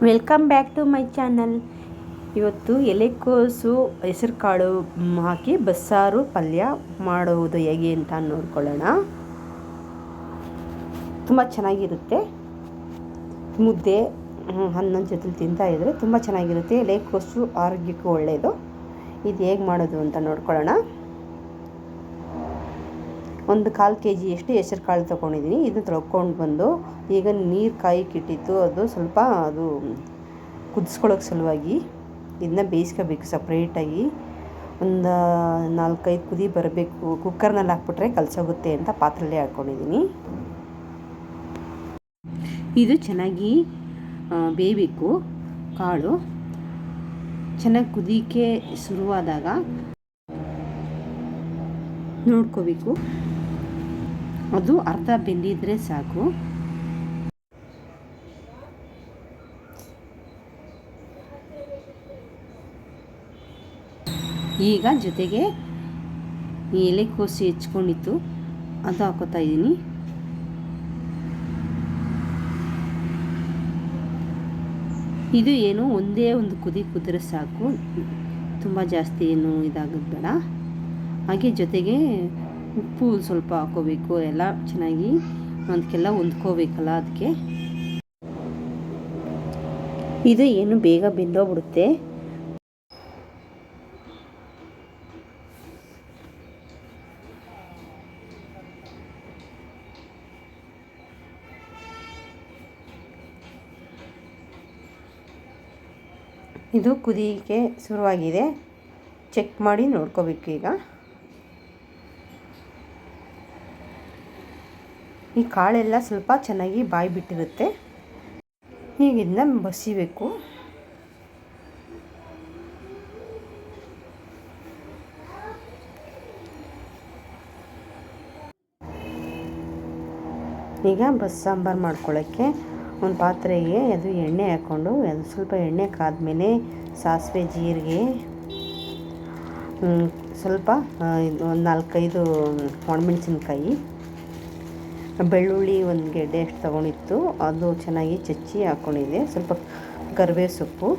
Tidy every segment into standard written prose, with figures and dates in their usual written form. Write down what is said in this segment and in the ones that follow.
Welcome back to my channel. ಇವತ್ತು ಎಲೆಕೋಸು ಹೆಸರು ಕಾಳು ಹಾಕಿ ಬಸ್ಸಾರು ಪಲ್ಯ ಮಾಡುವುದು ಹೇಗೆ ಅಂತ ನೋಡ್ಕೊಳ್ಳೋಣ. ತುಂಬ ಚೆನ್ನಾಗಿರುತ್ತೆ. ಮುದ್ದೆ ಅನ್ನದ ಜೊತೆ ತಿಂತಾ ಇದ್ದರೆ ತುಂಬ ಚೆನ್ನಾಗಿರುತ್ತೆ. ಎಲೆಕೋಸು ಆರೋಗ್ಯಕ್ಕೂ ಒಳ್ಳೆಯದು. ಇದು ಹೇಗೆ ಮಾಡೋದು ಅಂತ ನೋಡ್ಕೊಳ್ಳೋಣ. ಒಂದು 1/4 kg ಹೆಸರು ಕಾಳು ತೊಗೊಂಡಿದ್ದೀನಿ. ಇದನ್ನು ತೊಳ್ಕೊಂಡು ಬಂದು ಈಗ ನೀರು ಕಾಯಕ್ಕಿಟ್ಟಿತ್ತು. ಅದು ಸ್ವಲ್ಪ ಕುದಿಸ್ಕೊಳ್ಳೋಕೆ ಸಲುವಾಗಿ ಇದನ್ನ ಬೇಯಿಸ್ಕೋಬೇಕು ಸಪ್ರೇಟಾಗಿ. ಒಂದು 4-5 ಕುದಿ ಬರಬೇಕು. ಕುಕ್ಕರ್ನಲ್ಲಿ ಹಾಕ್ಬಿಟ್ರೆ ಕಲಸೋಗುತ್ತೆ ಅಂತ ಪಾತ್ರೆಯಲ್ಲೇ ಹಾಕ್ಕೊಂಡಿದ್ದೀನಿ. ಇದು ಚೆನ್ನಾಗಿ ಬೇಯಬೇಕು. ಕಾಳು ಚೆನ್ನಾಗಿ ಕುದಿಯೋಕ್ಕೆ ಶುರುವಾದಾಗ ನೋಡ್ಕೋಬೇಕು. ಅದು ಅರ್ಧ ಬೆಂದಿದ್ರೆ ಸಾಕು. ಈಗ ಜೊತೆಗೆ ಈ ಎಲೆಕೋಸು ಹೆಚ್ಕೊಂಡಿತ್ತು ಅದು ಹಾಕೋತಾ ಇದ್ದೀನಿ. ಇದು ಏನು ಒಂದೇ ಒಂದು ಕುದಿ ಕುದ್ರೆ ಸಾಕು, ತುಂಬ ಜಾಸ್ತಿ ಏನು ಇದಾಗೋದು ಬೇಡ. ಹಾಗೆ ಜೊತೆಗೆ ಉಪ್ಪು ಸ್ವಲ್ಪ ಹಾಕೋಬೇಕು. ಎಲ್ಲ ಚೆನ್ನಾಗಿ ಅದಕ್ಕೆಲ್ಲ ಹೊಂದ್ಕೋಬೇಕಲ್ಲ, ಅದಕ್ಕೆ. ಇದು ಏನು ಬೇಗ ಬೆಂದೋಗ್ಬಿಡುತ್ತೆ. ಇದು ಕುದಿಯಕ್ಕೆ ಶುರುವಾಗಿದೆ. ಚೆಕ್ ಮಾಡಿ ನೋಡ್ಕೋಬೇಕು. ಈಗ ಈ ಕಾಳೆಲ್ಲ ಸ್ವಲ್ಪ ಚೆನ್ನಾಗಿ ಬಾಯಿ ಬಿಟ್ಟಿರುತ್ತೆ. ಈಗ ಇದನ್ನ ಬಸಿಬೇಕು. ಈಗ ಸಾಂಬಾರು ಮಾಡ್ಕೊಳ್ಳೋಕ್ಕೆ ಒಂದು ಪಾತ್ರೆಗೆ ಅದು ಎಣ್ಣೆ ಹಾಕ್ಕೊಂಡು ಅದು ಸ್ವಲ್ಪ ಎಣ್ಣೆ ಕಾದ್ಮೇಲೆ ಸಾಸಿವೆ, ಜೀರಿಗೆ, ಸ್ವಲ್ಪ ಒಂದು 4-5 ಒಣಮೆಣಸಿನ್ಕಾಯಿ, ಬೆಳ್ಳುಳ್ಳಿ ಒಂದು ಗೆಡ್ಡೆ ಅಷ್ಟು ತೊಗೊಂಡಿತ್ತು, ಅದು ಚೆನ್ನಾಗಿ ಚಚ್ಚಿ ಹಾಕ್ಕೊಂಡಿದ್ದೆ. ಸ್ವಲ್ಪ ಕರಿಬೇವು ಸೊಪ್ಪು,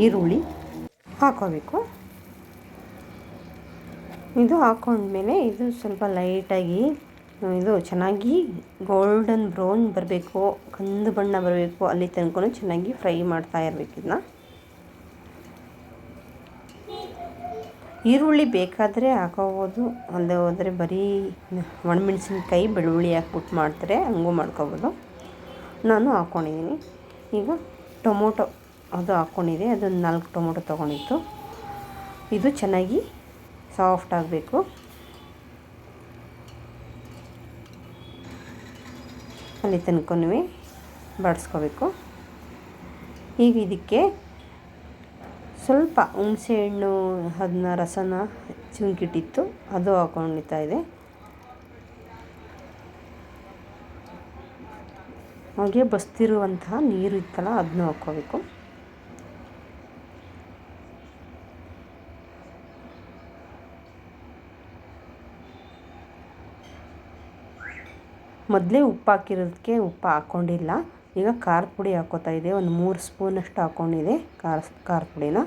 ಈರುಳ್ಳಿ ಹಾಕ್ಕೋಬೇಕು. ಇದು ಹಾಕ್ಕೊಂಡ್ಮೇಲೆ ಇದು ಸ್ವಲ್ಪ ಲೈಟಾಗಿ ಇದು ಚೆನ್ನಾಗಿ ಗೋಲ್ಡನ್ ಬ್ರೌನ್ ಬರಬೇಕು, ಕಂದು ಬಣ್ಣ ಬರಬೇಕು, ಅಲ್ಲಿ ತನಕ ಚೆನ್ನಾಗಿ ಫ್ರೈ ಮಾಡ್ತಾ ಇರಬೇಕು. ಇದನ್ನ ಈರುಳ್ಳಿ ಬೇಕಾದರೆ ಹಾಕೋಬೋದು, ಅಲ್ಲದೆ ಹೋದರೆ ಬರೀ ಒಣಮೆಣಸಿನ್ಕಾಯಿ ಬೆಳ್ಳುಳ್ಳಿ ಹಾಕ್ಬಿಟ್ಟು ಮಾಡ್ತಾರೆ, ಹಂಗೂ ಮಾಡ್ಕೋಬೋದು. ನಾನು ಹಾಕ್ಕೊಂಡಿದ್ದೀನಿ. ಈಗ ಟೊಮೊಟೊ ಅದು ಹಾಕ್ಕೊಂಡಿದ್ದೆ. ಅದೊಂದು 4 ಟೊಮೊಟೊ ತೊಗೊಂಡಿತ್ತು. ಇದು ಚೆನ್ನಾಗಿ ಸಾಫ್ಟ್ ಆಗಬೇಕು. ಅಲ್ಲಿ ತನಕ ಬಾಡಿಸ್ಕೋಬೇಕು. ಈಗ ಇದಕ್ಕೆ ಸ್ವಲ್ಪ ಹುಣಸೆಹಣ್ಣು ಅದನ್ನ ರಸನ ಚಿಮ್ಕಿಟ್ಟಿತ್ತು, ಅದು ಹಾಕ್ಕೊಂಡಿತಾ ಇದೆ. ಹಾಗೆ ಬಸ್ತಿರುವಂತಹ ನೀರು ಇತ್ತಲ್ಲ, ಅದನ್ನು ಹಾಕ್ಕೋಬೇಕು. ಮೊದಲೇ ಉಪ್ಪು ಹಾಕಿರೋದಕ್ಕೆ ಉಪ್ಪು ಹಾಕ್ಕೊಂಡಿಲ್ಲ. ಈಗ ಖಾರದ ಪುಡಿ ಹಾಕ್ಕೋತಾ ಇದೆ. ಒಂದು 3 ಸ್ಪೂನಷ್ಟು ಹಾಕ್ಕೊಂಡಿದೆ ಖಾರದ ಪುಡಿನ.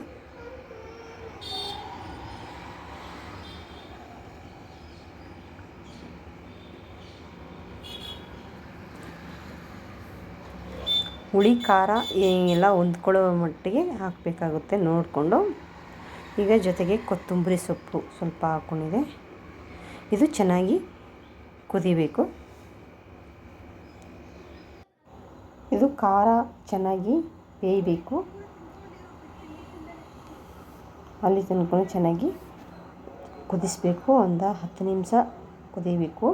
ಹುಳಿ ಖಾರ ಎಲ್ಲ ಹೊಂದ್ಕೊಳ್ಳೋ ಮಟ್ಟಿಗೆ ಹಾಕಬೇಕಾಗುತ್ತೆ ನೋಡಿಕೊಂಡು. ಈಗ ಜೊತೆಗೆ ಕೊತ್ತಂಬರಿ ಸೊಪ್ಪು ಸ್ವಲ್ಪ ಹಾಕ್ಕೊಂಡಿದೆ. ಇದು ಚೆನ್ನಾಗಿ ಕುದಿಬೇಕು. ಇದು ಖಾರ ಚೆನ್ನಾಗಿ ಬೇಯಬೇಕು. ಅಲ್ಲಿ ತನಕ ಚೆನ್ನಾಗಿ ಕುದಿಸಬೇಕು. ಒಂದು 10 ನಿಮಿಷ ಕುದಿಬೇಕು.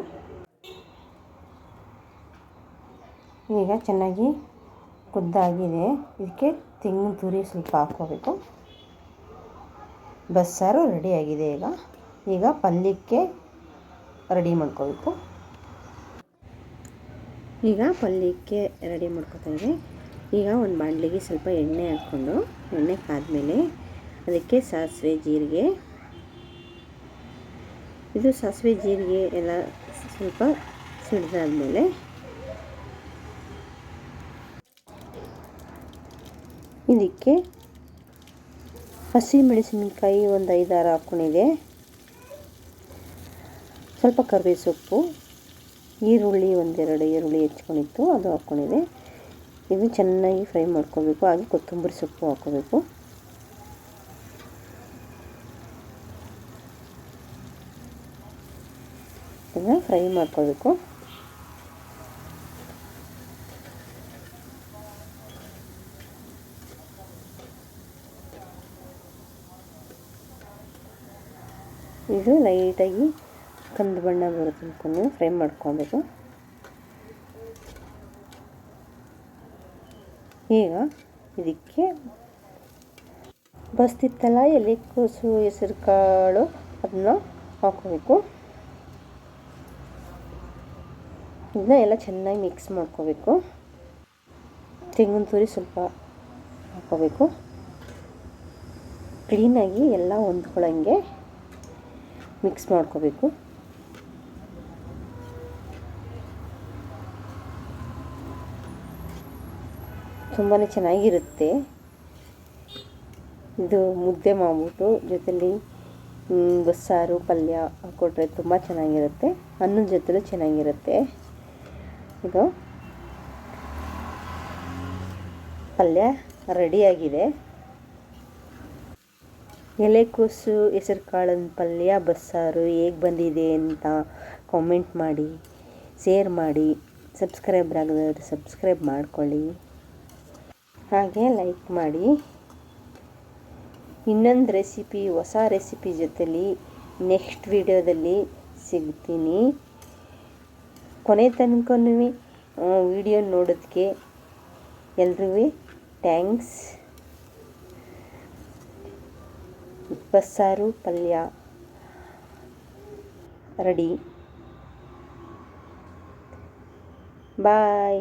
ಈಗ ಚೆನ್ನಾಗಿ ಕುದ್ದಾಗಿದೆ. ಇದಕ್ಕೆ ತೆಂಗಿನ ತುರಿ ಸ್ವಲ್ಪ ಹಾಕ್ಕೋಬೇಕು. ಬಸ್ಸಾರು ರೆಡಿಯಾಗಿದೆ. ಈಗ ಪಲ್ಯಕ್ಕೆ ರೆಡಿ ಮಾಡ್ಕೋಬೇಕು. ಈಗ ಪಲ್ಯಕ್ಕೆ ರೆಡಿ ಮಾಡ್ಕೊತಾ ಇದೆ. ಈಗ ಒಂದು ಬಾಣಲೆಗೆ ಸ್ವಲ್ಪ ಎಣ್ಣೆ ಹಾಕ್ಕೊಂಡು, ಎಣ್ಣೆ ಕಾದ್ಮೇಲೆ ಅದಕ್ಕೆ ಸಾಸಿವೆ, ಜೀರಿಗೆ, ಇದು ಸಾಸಿವೆ ಜೀರಿಗೆ ಎಲ್ಲ ಸ್ವಲ್ಪ ಸಿಡಿದಾದ್ಮೇಲೆ ಇದಕ್ಕೆ ಹಸಿ ಮೆಣಸಿನಕಾಯಿ ಒಂದು 5-6 ಹಾಕ್ಕೊಂಡಿದೆ, ಸ್ವಲ್ಪ ಕರಿಬೇವು ಸೊಪ್ಪು, ಈರುಳ್ಳಿ 1-2 ಈರುಳ್ಳಿ ಹೆಚ್ಕೊಂಡಿತ್ತು ಅದು ಹಾಕ್ಕೊಂಡಿದೆ. ಇದು ಚೆನ್ನಾಗಿ ಫ್ರೈ ಮಾಡ್ಕೋಬೇಕು. ಹಾಗೆ ಕೊತ್ತಂಬರಿ ಸೊಪ್ಪು ಹಾಕ್ಕೋಬೇಕು. ಇದನ್ನು ಫ್ರೈ ಮಾಡ್ಕೋಬೇಕು. ಇದು ಲೈಟಾಗಿ ಕಂದು ಬಣ್ಣ ಬರೋ ತನಕ ಫ್ರೈ ಮಾಡ್ಕೊಬೇಕು. ಈಗ ಇದಕ್ಕೆ ಬಸ್ತಿತ್ತಲ್ಲ ಎಲೆಕೋಸು, ಹೆಸರು ಕಾಳು, ಅದನ್ನ ಹಾಕ್ಕೋಬೇಕು. ಇದನ್ನ ಎಲ್ಲ ಚೆನ್ನಾಗಿ ಮಿಕ್ಸ್ ಮಾಡ್ಕೋಬೇಕು. ತೆಂಗಿನ ತುರಿ ಸ್ವಲ್ಪ ಹಾಕ್ಕೋಬೇಕು. ಕ್ಲೀನಾಗಿ ಎಲ್ಲ ಹೊಂದ್ಕೊಳ್ಳೋಂಗೆ ಮಿಕ್ಸ್ ಮಾಡ್ಕೋಬೇಕು. ತುಂಬಾ ಚೆನ್ನಾಗಿರುತ್ತೆ. ಇದು ಮುದ್ದೆ ಮಾಡ್ಬಿಟ್ಟು ಜೊತೆಲಿ ಬಸ್ಸಾರು ಪಲ್ಯ ಹಾಕ್ಕೊಟ್ರೆ ತುಂಬ ಚೆನ್ನಾಗಿರುತ್ತೆ. ಅನ್ನದ ಜೊತೆಲೂ ಚೆನ್ನಾಗಿರುತ್ತೆ. ಇದು ಪಲ್ಯ ರೆಡಿಯಾಗಿದೆ. ಎಲೆಕೋಸು ಹೆಸರು ಕಾಳಿನ ಪಲ್ಯ ಬಸ್ಸಾರು ಹೇಗೆ ಬಂದಿದೆ ಅಂತ ಕಾಮೆಂಟ್ ಮಾಡಿ, ಶೇರ್ ಮಾಡಿ, ಸಬ್ಸ್ಕ್ರೈಬರ್ ಆಗದವರು ಸಬ್ಸ್ಕ್ರೈಬ್ ಮಾಡ್ಕೊಳ್ಳಿ, ಹಾಗೆ ಲೈಕ್ ಮಾಡಿ. ಇನ್ನೊಂದು ರೆಸಿಪಿ, ಹೊಸ ರೆಸಿಪಿ ಜೊತೆಲಿ ನೆಕ್ಸ್ಟ್ ವಿಡಿಯೋದಲ್ಲಿ ಸಿಗ್ತೀನಿ. ಕೊನೆ ತನಕನೂ ವಿಡಿಯೋ ನೋಡೋದಕ್ಕೆ ಎಲ್ರಿಗೂ ಥ್ಯಾಂಕ್ಸ್. ಬಸ್ಸಾರು ಪಲ್ಯ ರೆಡಿ. ಬಾಯ್.